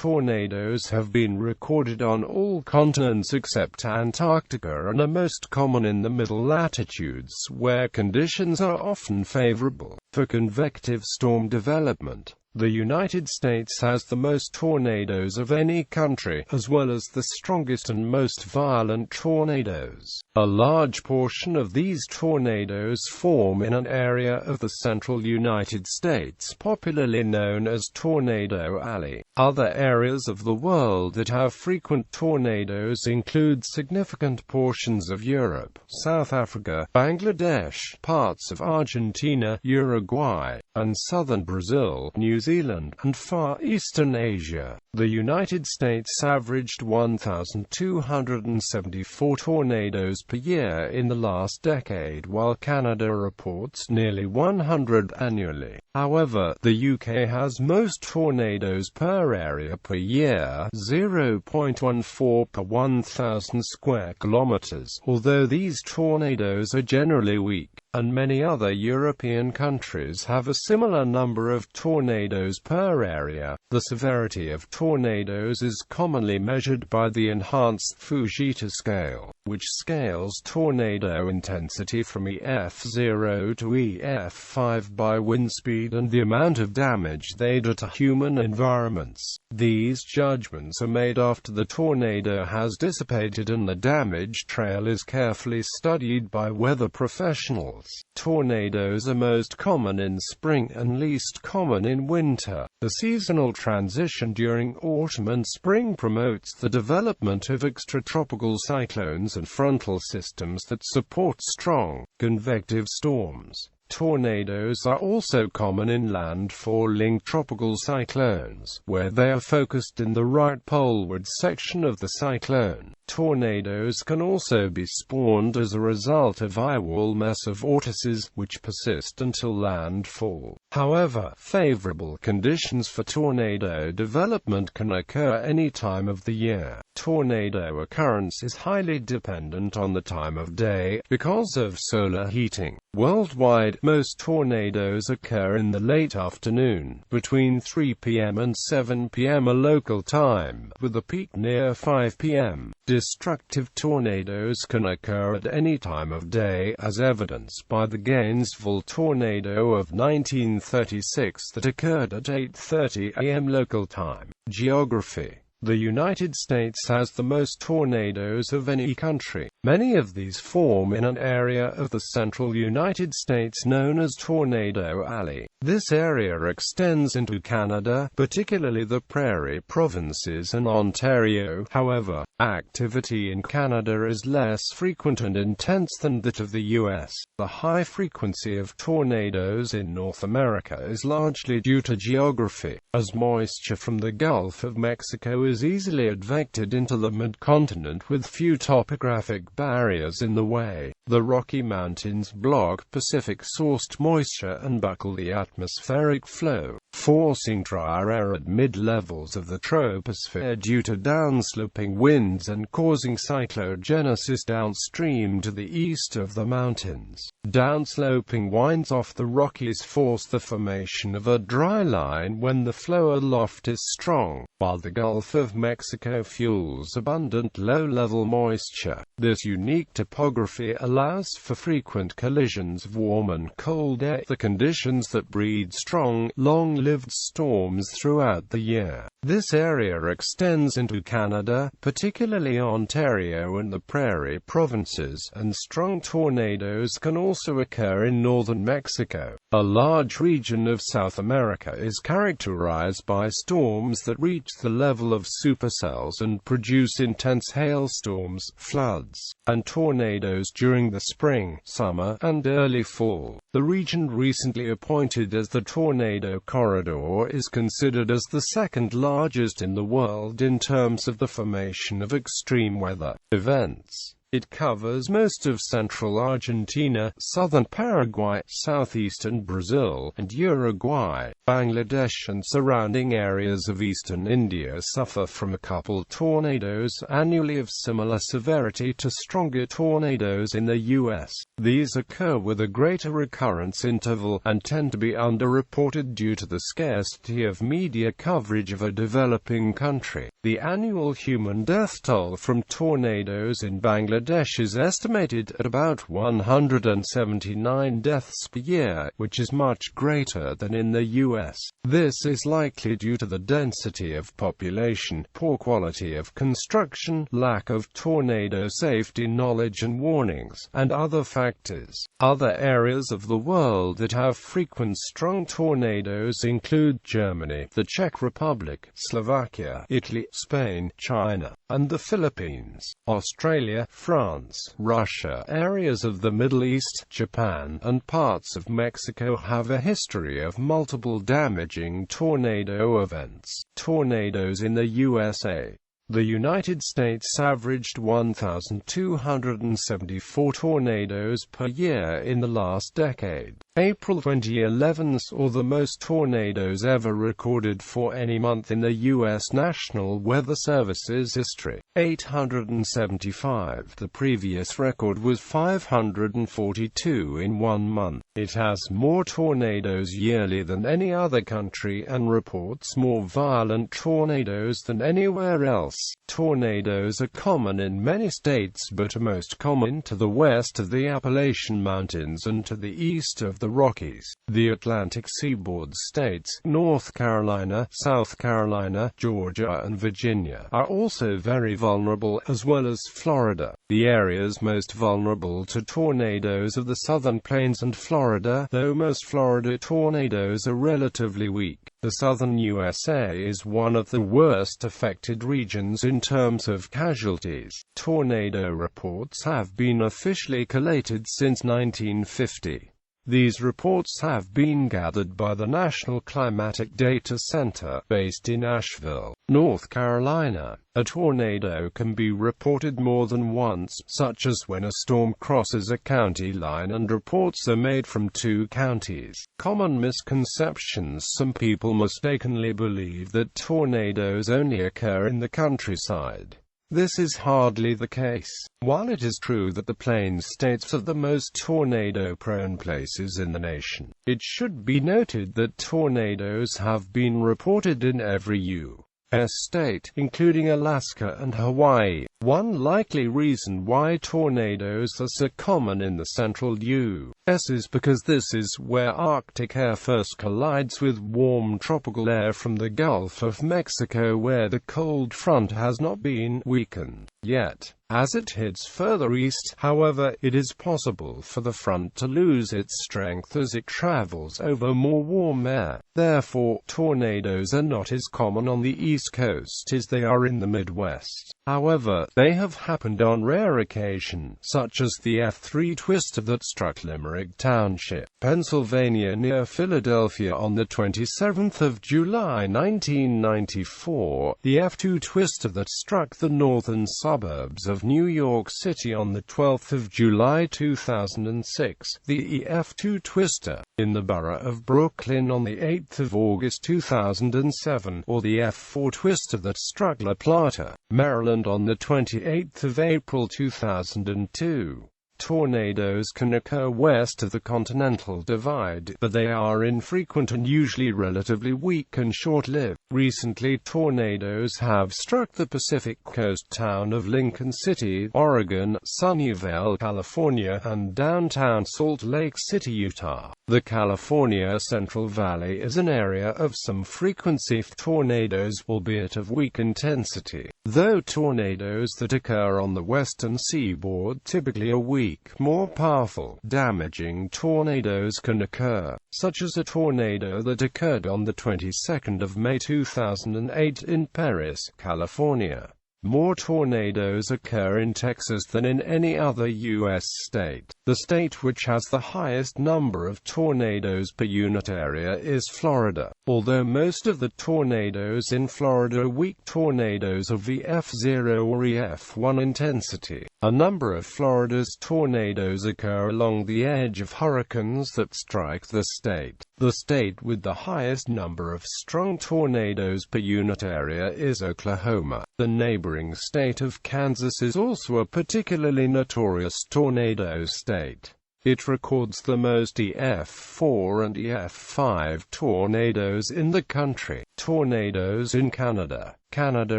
tornadoes have been recorded on all continents except Antarctica and are most common in the middle latitudes, where conditions are often favorable for convective storm development. The United States has the most tornadoes of any country, as well as the strongest and most violent tornadoes. A large portion of these tornadoes form in an area of the central United States, popularly known as Tornado Alley. Other areas of the world that have frequent tornadoes include significant portions of Europe, South Africa, Bangladesh, parts of Argentina, Uruguay, and southern Brazil, New Zealand, and Far Eastern Asia. The United States averaged 1,274 tornadoes per year in the last decade, while Canada reports nearly 100 annually. However, the UK has most tornadoes per area per year, 0.14 per 1,000 square kilometers, although these tornadoes are generally weak, and many other European countries have a similar number of tornadoes per area. The severity of tornadoes is commonly measured by the enhanced Fujita scale, which scales tornado intensity from EF0 to EF5 by wind speed and the amount of damage they do to human environments. These judgments are made after the tornado has dissipated and the damage trail is carefully studied by weather professionals. Tornadoes are most common in spring and least common in winter. The seasonal transition during autumn and spring promotes the development of extratropical cyclones and frontal systems that support strong, convective storms. Tornadoes are also common in landfalling tropical cyclones, where they are focused in the right poleward section of the cyclone. Tornadoes can also be spawned as a result of eyewall massive vortices, which persist until landfall. However, favorable conditions for tornado development can occur any time of the year. Tornado occurrence is highly dependent on the time of day, because of solar heating. Worldwide, most tornadoes occur in the late afternoon, between 3 p.m. and 7 p.m. a local time, with a peak near 5 p.m. Destructive tornadoes can occur at any time of day, as evidenced by the Gainesville tornado of 1936 that occurred at 8:30 a.m. local time. Geography. The United States has the most tornadoes of any country. Many of these form in an area of the central United States known as Tornado Alley. This area extends into Canada, particularly the Prairie Provinces and Ontario. However, activity in Canada is less frequent and intense than that of the U.S. The high frequency of tornadoes in North America is largely due to geography, as moisture from the Gulf of Mexico is easily advected into the mid-continent with few topographic barriers in the way. The Rocky Mountains block Pacific-sourced moisture and buckle the atmospheric flow, forcing drier air at mid-levels of the troposphere due to downsloping winds and causing cyclogenesis downstream to the east of the mountains. Downsloping winds off the Rockies force the formation of a dry line when the flow aloft is strong, while the Gulf of Mexico fuels abundant low-level moisture. This unique topography allows for frequent collisions of warm and cold air, the conditions that breed strong, long-lived storms throughout the year. This area extends into Canada, particularly Ontario and the Prairie Provinces, and strong tornadoes can also occur in northern Mexico. A large region of South America is characterized by storms that reach the level of supercells and produce intense hailstorms, floods, and tornadoes during the spring, summer, and early fall. The region recently appointed as the Tornado Corridor is considered as the second largest in the world in terms of the formation of extreme weather events. It covers most of central Argentina, southern Paraguay, southeastern Brazil, and Uruguay. Bangladesh and surrounding areas of eastern India suffer from a couple tornadoes annually of similar severity to stronger tornadoes in the U.S. These occur with a greater recurrence interval, and tend to be underreported due to the scarcity of media coverage of a developing country. The annual human death toll from tornadoes in Bangladesh is estimated at about 179 deaths per year, which is much greater than in the U.S. This is likely due to the density of population, poor quality of construction, lack of tornado safety knowledge and warnings, and other factors. Other areas of the world that have frequent strong tornadoes include Germany, the Czech Republic, Slovakia, Italy, Spain, China, and the Philippines, Australia, France, Russia. Areas of the Middle East, Japan, and parts of Mexico have a history of multiple damaging tornado events. Tornadoes in the USA. The United States averaged 1,274 tornadoes per year in the last decade. April 2011 saw the most tornadoes ever recorded for any month in the U.S. National Weather Service's history, 875. The previous record was 542 in 1 month. It has more tornadoes yearly than any other country and reports more violent tornadoes than anywhere else. Tornadoes are common in many states but are most common to the west of the Appalachian Mountains and to the east of the Rockies. The Atlantic seaboard states, North Carolina, South Carolina, Georgia and Virginia, are also very vulnerable, as well as Florida. The areas most vulnerable to tornadoes are the southern plains and Florida, though most Florida tornadoes are relatively weak. The southern USA is one of the worst affected regions in terms of casualties. Tornado reports have been officially collated since 1950. These reports have been gathered by the National Climatic Data Center, based in Asheville, North Carolina. A tornado can be reported more than once, such as when a storm crosses a county line and reports are made from 2 counties. Common misconceptions. Some people mistakenly believe that tornadoes only occur in the countryside. This is hardly the case. While it is true that the Plains states are the most tornado-prone places in the nation, it should be noted that tornadoes have been reported in every U.S. state, including Alaska and Hawaii. One likely reason why tornadoes are so common in the central U.S. is because this is where Arctic air first collides with warm tropical air from the Gulf of Mexico, where the cold front has not been weakened yet. As it hits further east, however, it is possible for the front to lose its strength as it travels over more warm air. Therefore, tornadoes are not as common on the East Coast as they are in the Midwest. However, they have happened on rare occasion, such as the F3 twister that struck Limerick Township, Pennsylvania near Philadelphia on the 27th of July 1994, the F2 twister that struck the northern suburbs of New York City on the 12th of July 2006, the F2 twister in the borough of Brooklyn on the 8th of August 2007, or the F4 twister that struck La Plata, Maryland on the 28th of April 2002. Tornadoes can occur west of the Continental Divide, but they are infrequent and usually relatively weak and short-lived. Recently, tornadoes have struck the Pacific Coast town of Lincoln City, Oregon, Sunnyvale, California, and downtown Salt Lake City, Utah. The California Central Valley is an area of some frequency for tornadoes, albeit of weak intensity, though tornadoes that occur on the western seaboard typically are weak. More powerful, damaging tornadoes can occur, such as a tornado that occurred on the 22nd of May 2008 in Perris, California. More tornadoes occur in Texas than in any other U.S. state. The state which has the highest number of tornadoes per unit area is Florida. Although most of the tornadoes in Florida are weak tornadoes of the F0 or EF1 intensity, A number of Florida's tornadoes occur along the edge of hurricanes that strike the state. The state with the highest number of strong tornadoes per unit area is Oklahoma. The neighboring state of Kansas is also a particularly notorious tornado state. It records the most EF4 and EF5 tornadoes in the country. Tornadoes in Canada. Canada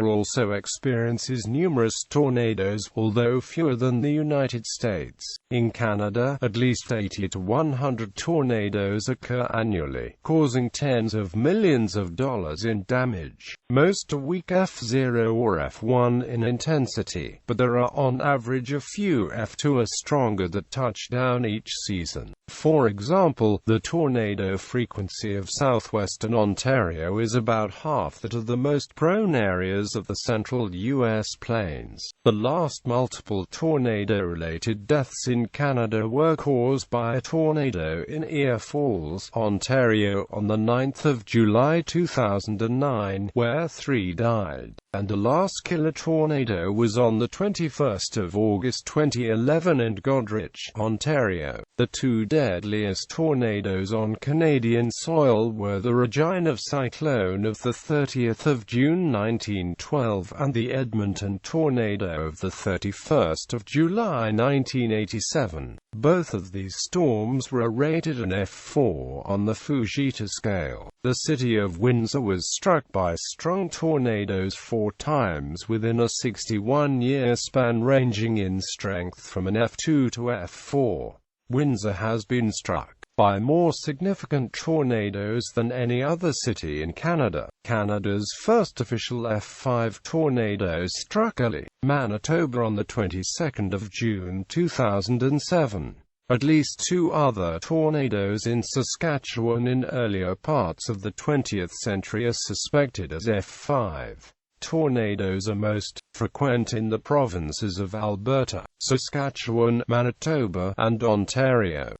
also experiences numerous tornadoes, although fewer than the United States. In Canada, at least 80 to 100 tornadoes occur annually, causing tens of millions of dollars in damage. Most are weak F0 or F1 in intensity, but there are on average a few F2 or stronger that touch down each season. For example, the tornado frequency of southwestern Ontario is about half that of the most prone areas of the central U.S. plains. The last multiple tornado-related deaths in Canada were caused by a tornado in Ear Falls, Ontario on the 9th of July 2009, where 3 died, and the last killer tornado was on the 21st of August 2011 in Goderich, Ontario. The 2 deadliest tornadoes on Canadian soil were the Regina cyclone of the 30th of June 1912 and the Edmonton tornado of the 31st of July 1987. Both of these storms were rated an F4 on the Fujita scale. The city of Windsor was struck by strong tornadoes 4 times within a 61-year span, ranging in strength from an F2 to F4. Windsor has been struck by more significant tornadoes than any other city in Canada. Canada's first official F5 tornado struck early Manitoba on the 22nd of June 2007. At least 2 other tornadoes in Saskatchewan in earlier parts of the 20th century are suspected as F5. Tornadoes are most frequent in the provinces of Alberta, Saskatchewan, Manitoba, and Ontario.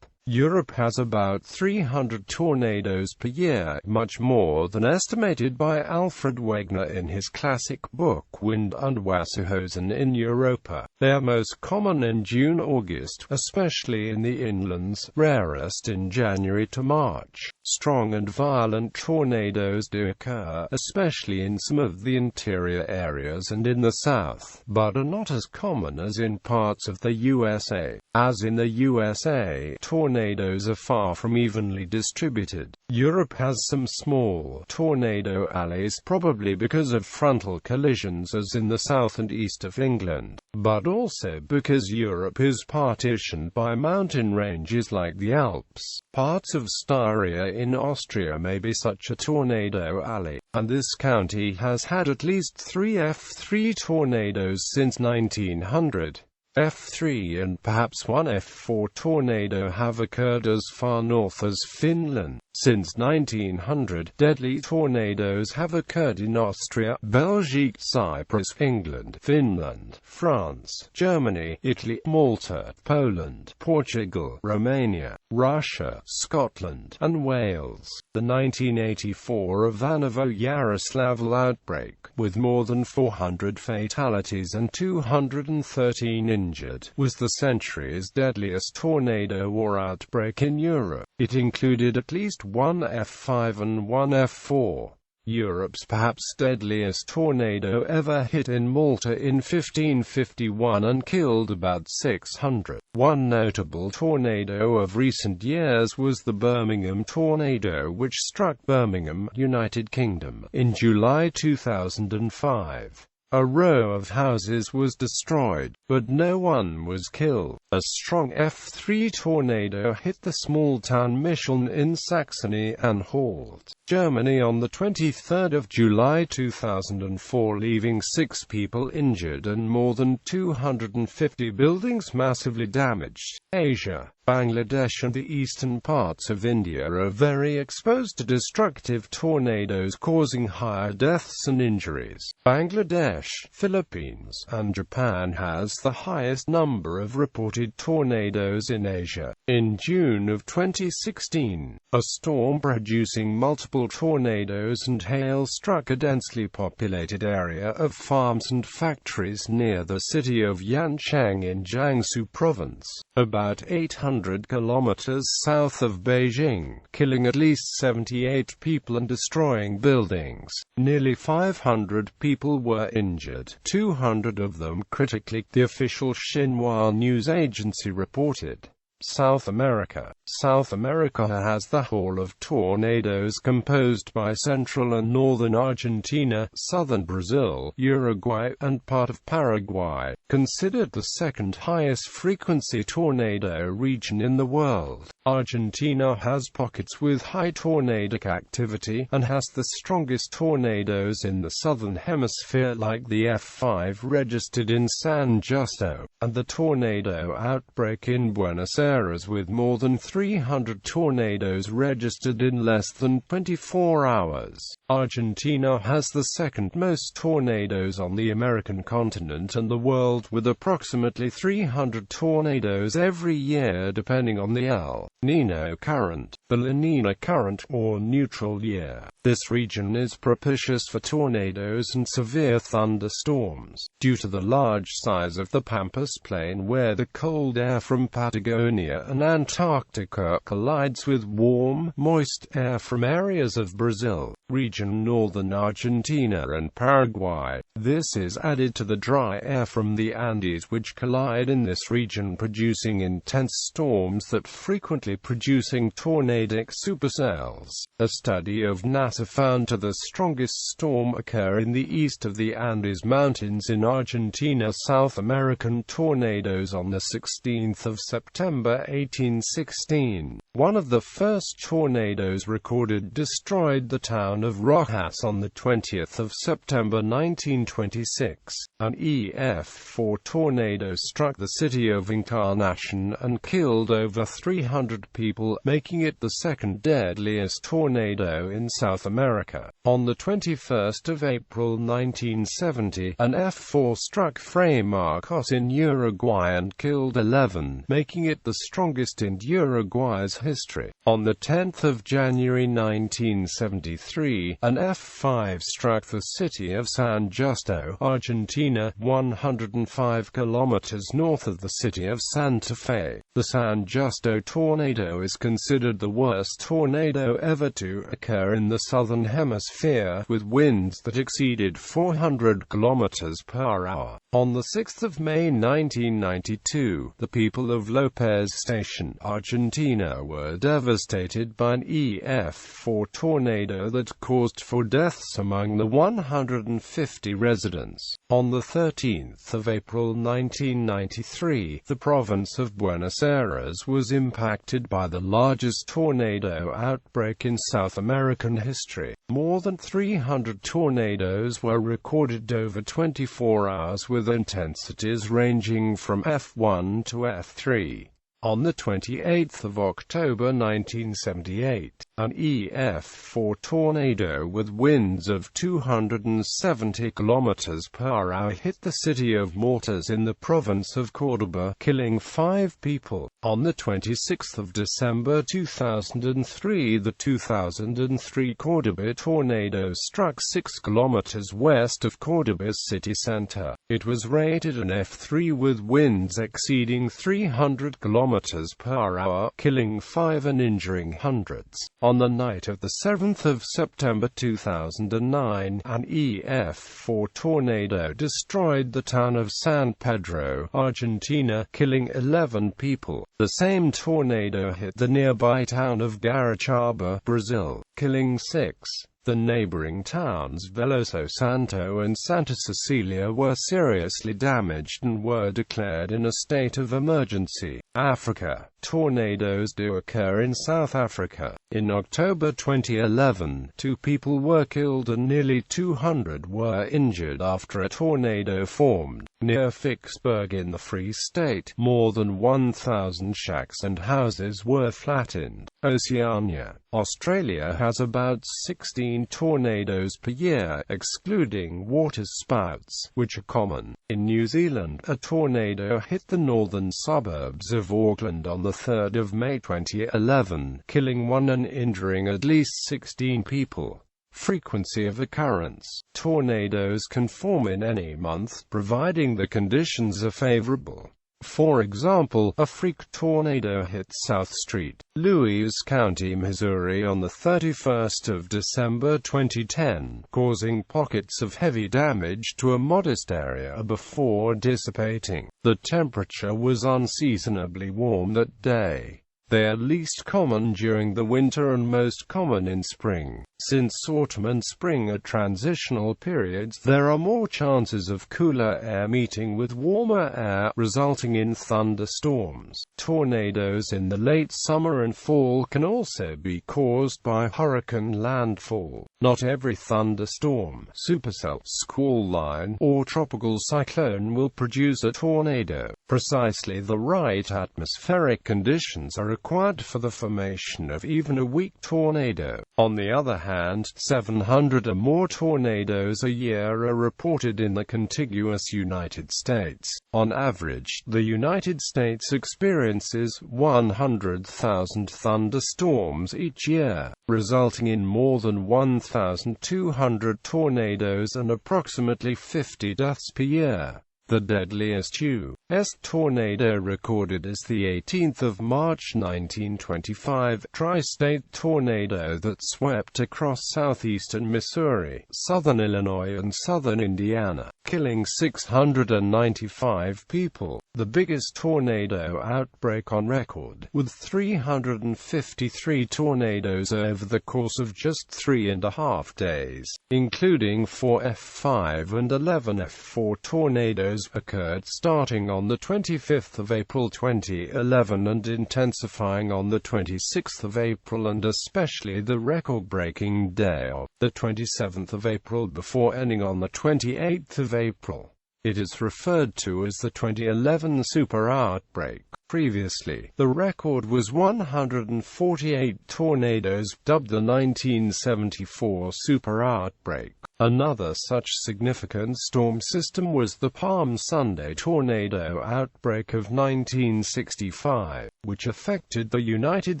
Europe has about 300 tornadoes per year, much more than estimated by Alfred Wegener in his classic book Wind und Wasserhosen in Europa. They are most common in June-August, especially in the inlands, rarest in January to March. Strong and violent tornadoes do occur, especially in some of the interior areas and in the south, but are not as common as in parts of the USA. As in the USA, tornadoes are far from evenly distributed. Europe has some small tornado alleys, probably because of frontal collisions as in the south and east of England, but also because Europe is partitioned by mountain ranges like the Alps. Parts of Styria in Austria may be such a tornado alley, and this county has had at least 3 F3 tornadoes since 1900. F3 and perhaps 1 F4 tornado have occurred as far north as Finland. Since 1900, deadly tornadoes have occurred in Austria, Belgium, Cyprus, England, Finland, France, Germany, Italy, Malta, Poland, Portugal, Romania, Russia, Scotland, and Wales. The 1984 Ivanovo-Yaroslavl outbreak, with more than 400 fatalities and 213 injured, was the century's deadliest tornado war outbreak in Europe. It included at least 1 F5 and 1 F4. Europe's perhaps deadliest tornado ever hit in Malta in 1551 and killed about 600. One notable tornado of recent years was the Birmingham tornado, which struck Birmingham, United Kingdom, in July 2005. A row of houses was destroyed, but no one was killed. A strong F3 tornado hit the small town Micheln in Saxony-Anhalt, Germany on the 23rd of July 2004, leaving 6 people injured and more than 250 buildings massively damaged. Asia. Bangladesh and the eastern parts of India are very exposed to destructive tornadoes causing higher deaths and injuries. Bangladesh, Philippines, and Japan has the highest number of reported tornadoes in Asia. In June of 2016, a storm producing multiple tornadoes and hail struck a densely populated area of farms and factories near the city of Yancheng in Jiangsu province, about 800 kilometers south of Beijing, killing at least 78 people and destroying buildings. Nearly 500 people were injured, 200 of them critically, the official Xinhua news agency reported. South America. South America has the Hall of Tornadoes composed by central and northern Argentina, southern Brazil, Uruguay, and part of Paraguay, considered the second highest frequency tornado region in the world. Argentina has pockets with high tornadic activity, and has the strongest tornadoes in the southern hemisphere like the F5 registered in San Justo, and the tornado outbreak in Buenos Aires with more than 300 tornadoes registered in less than 24 hours. Argentina has the second most tornadoes on the American continent and the world, with approximately 300 tornadoes every year depending on the El Niño current, the La Niña current, or neutral year. This region is propitious for tornadoes and severe thunderstorms, due to the large size of the Pampas Plain where the cold air from Patagonia and Antarctica collides with warm, moist air from areas of Brazil, region northern Argentina and Paraguay. This is added to the dry air from the Andes which collide in this region, producing intense storms that frequently producing tornadic supercells. A study of NASA found the strongest storm occur in the east of the Andes Mountains in Argentina. South American tornadoes on the 16th of September 1816. One of the first tornadoes recorded destroyed the town of Rojas on the 20th of September 1926. An EF4 tornado struck the city of Encarnacion and killed over 300 people, making it the second deadliest tornado in South America. On the 21st of April 1970, an F4 struck Fray Marcos in Uruguay and killed 11, making it the strongest in Uruguay's history. On the 10th of January 1973, an F5 struck the city of San Justo, Argentina, 105 kilometers north of the city of Santa Fe. The San Justo tornado is considered the worst tornado ever to occur in the southern hemisphere, with winds that exceeded 400 kilometers per hour. On the 6th of May 1992, the people of Lopez Station, Argentina, were devastated by an EF4 tornado that caused 4 deaths among the 150 residents. On the 13th of April 1993, the province of Buenos Aires was impacted by the largest tornado outbreak in South American history. More than 300 tornadoes were recorded over 24 hours with intensities ranging from F1 to F3. On the 28th of October 1978, an EF4 tornado with winds of 270 km per hour hit the city of Mortas in the province of Córdoba, killing 5 people. On the 26th of December 2003, the 2003 Córdoba tornado struck 6 km west of Córdoba's city center. It was rated an F3 with winds exceeding 300 km per hour, killing 5 and injuring hundreds. On the night of the 7th of September 2009, an EF4 tornado destroyed the town of San Pedro, Argentina, killing 11 people. The same tornado hit the nearby town of Garachaba, Brazil, killing 6. The neighboring towns Veloso Santo and Santa Cecilia were seriously damaged and were declared in a state of emergency. Africa. Tornadoes do occur in South Africa. In October 2011, 2 people were killed and nearly 200 were injured after a tornado formed near Vicksburg in the Free State. More than 1,000 shacks and houses were flattened. Oceania. Australia has about 16 tornadoes per year, excluding waterspouts, which are common. In New Zealand, a tornado hit the northern suburbs of Auckland on the 3rd of May 2011, killing 1 and injuring at least 16 people. Frequency of occurrence. Tornadoes can form in any month, providing the conditions are favorable. For example, a freak tornado hit South Street, Lewis County, Missouri on the 31st of December 2010, causing pockets of heavy damage to a modest area before dissipating. The temperature was unseasonably warm that day. They are least common during the winter and most common in spring. Since autumn and spring are transitional periods, there are more chances of cooler air meeting with warmer air, resulting in thunderstorms. Tornadoes in the late summer and fall can also be caused by hurricane landfall. Not every thunderstorm, supercell, squall line, or tropical cyclone will produce a tornado. Precisely the right atmospheric conditions are required for the formation of even a weak tornado. On the other hand, 700 or more tornadoes a year are reported in the contiguous United States. On average, the United States experiences 100,000 thunderstorms each year, resulting in more than 1,200 tornadoes and approximately 50 deaths per year. The deadliest U.S. tornado recorded is the 18th of March 1925 tri-state tornado that swept across southeastern Missouri, southern Illinois and southern Indiana, killing 695 people. The biggest tornado outbreak on record, with 353 tornadoes over the course of just 3.5 days, including 4 F5 and 11 F4 tornadoes, occurred starting on the 25th of April 2011 and intensifying on the 26th of April and especially the record-breaking day of the 27th of April before ending on the 28th of April. It is referred to as the 2011 super outbreak. Previously, the record was 148 tornadoes, dubbed the 1974 super outbreak. Another such significant storm system was the Palm Sunday tornado outbreak of 1965, which affected the United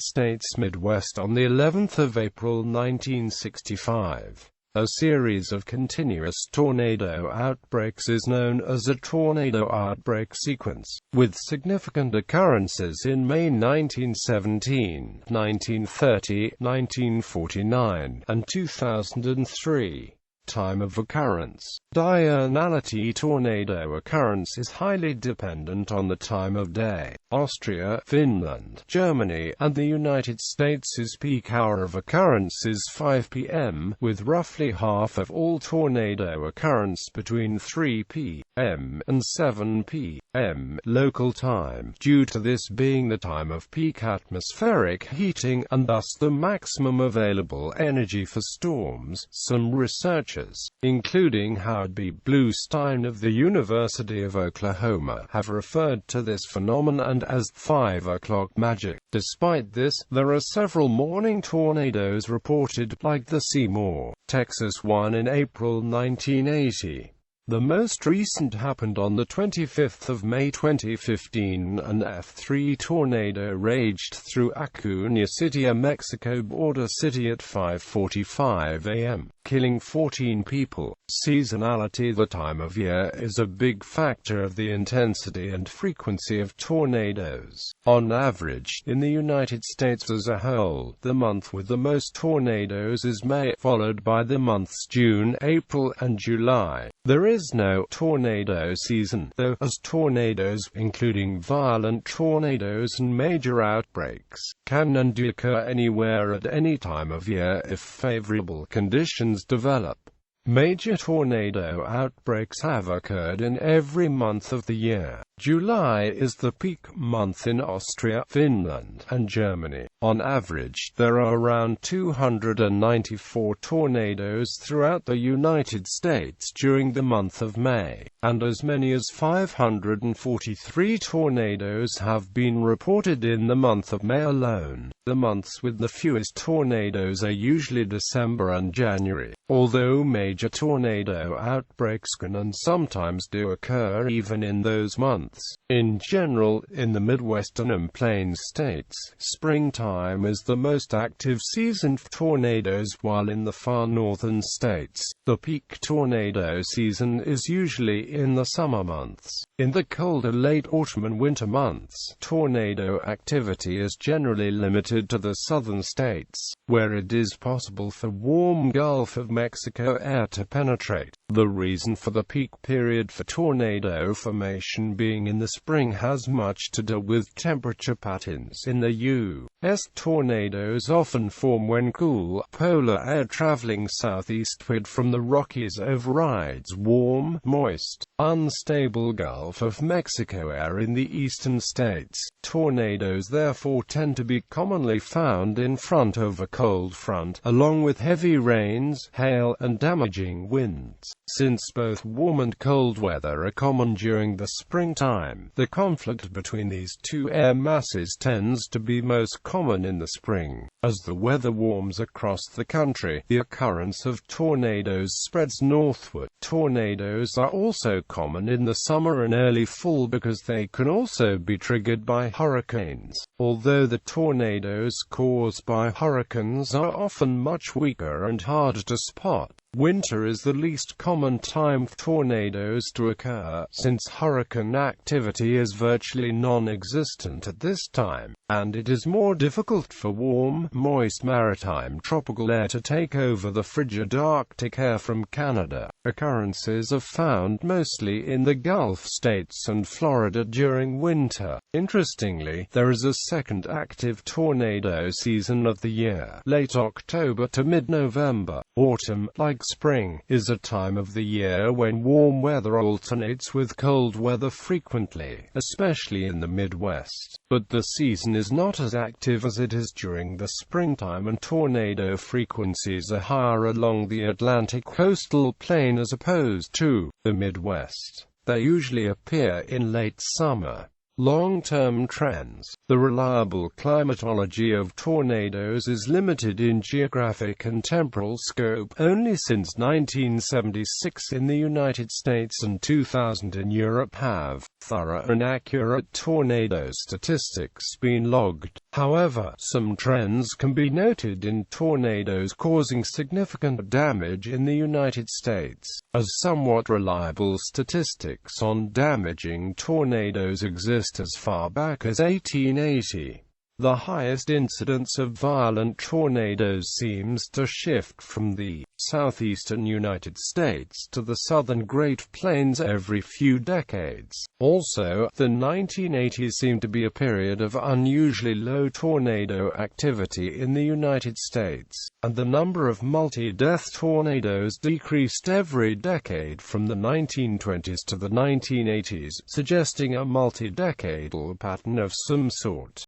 States Midwest on the 11th of April 1965. A series of continuous tornado outbreaks is known as a tornado outbreak sequence, with significant occurrences in May 1917, 1930, 1949, and 2003. Time of occurrence. Diurnality. Tornado occurrence is highly dependent on the time of day. Austria, Finland, Germany, and the United States' peak hour of occurrence is 5 p.m., with roughly half of all tornado occurrence between 3 p.m. and 7 p.m. local time, due to this being the time of peak atmospheric heating, and thus the maximum available energy for storms. Some researchers, including Howard B. Bluestein of the University of Oklahoma, have referred to this phenomenon as 5 o'clock magic. Despite this, there are several morning tornadoes reported, like the Seymour, Texas one in April 1980. The most recent happened on the 25th of May 2015. An F3 tornado raged through Acuña City, a Mexico border city at 5:45 a.m., killing 14 people. Seasonality. The time of year is a big factor of the intensity and frequency of tornadoes. On average, in the United States as a whole, the month with the most tornadoes is May, followed by the months June, April, and July. There is no tornado season, though, as tornadoes, including violent tornadoes and major outbreaks, can and do occur anywhere at any time of year if favorable conditions develop. Major tornado outbreaks have occurred in every month of the year. July is the peak month in Austria, Finland, and Germany. On average, there are around 294 tornadoes throughout the United States during the month of May, and as many as 543 tornadoes have been reported in the month of May alone. The months with the fewest tornadoes are usually December and January, although major tornado outbreaks can and sometimes do occur even in those months. In general, in the Midwestern and Plains states, springtime is the most active season for tornadoes, while in the far northern states, the peak tornado season is usually in the summer months. In the colder late autumn and winter months, tornado activity is generally limited to the southern states, where it is possible for warm Gulf of Mexico air to penetrate. The reason for the peak period for tornado formation being in the spring has much to do with temperature patterns in the U.S. Tornadoes often form when cool, polar air traveling southeastward from the Rockies overrides warm, moist, unstable Gulf of Mexico air in the eastern states. Tornadoes therefore tend to be commonly found in front of a cold front, along with heavy rains, hail, and damaging winds. Since both warm and cold weather are common during the springtime, the conflict between these two air masses tends to be most common in the spring. As the weather warms across the country, the occurrence of tornadoes spreads northward. Tornadoes are also common in the summer and early fall because they can also be triggered by hurricanes. Although the tornadoes caused by hurricanes are often much weaker and harder to spot, winter is the least common time for tornadoes to occur, since hurricane activity is virtually non-existent at this time, and it is more difficult for warm, moist maritime tropical air to take over the frigid Arctic air from Canada. Occurrences are found mostly in the Gulf states and Florida during winter. Interestingly, there is a second active tornado season of the year, late October to mid-November. Autumn, like spring, is a time of the year when warm weather alternates with cold weather frequently, especially in the Midwest. But the season is not as active as it is during the springtime, and tornado frequencies are higher along the Atlantic coastal plain as opposed to the Midwest. They usually appear in late summer. Long-term trends. The reliable climatology of tornadoes is limited in geographic and temporal scope. Only since 1976 in the United States and 2000 in Europe have thorough and accurate tornado statistics been logged. However, some trends can be noted in tornadoes causing significant damage in the United States, as somewhat reliable statistics on damaging tornadoes exist as far back as 1880. The highest incidence of violent tornadoes seems to shift from the southeastern United States to the southern Great Plains every few decades. Also, the 1980s seemed to be a period of unusually low tornado activity in the United States, and the number of multi-death tornadoes decreased every decade from the 1920s to the 1980s, suggesting a multi-decadal pattern of some sort.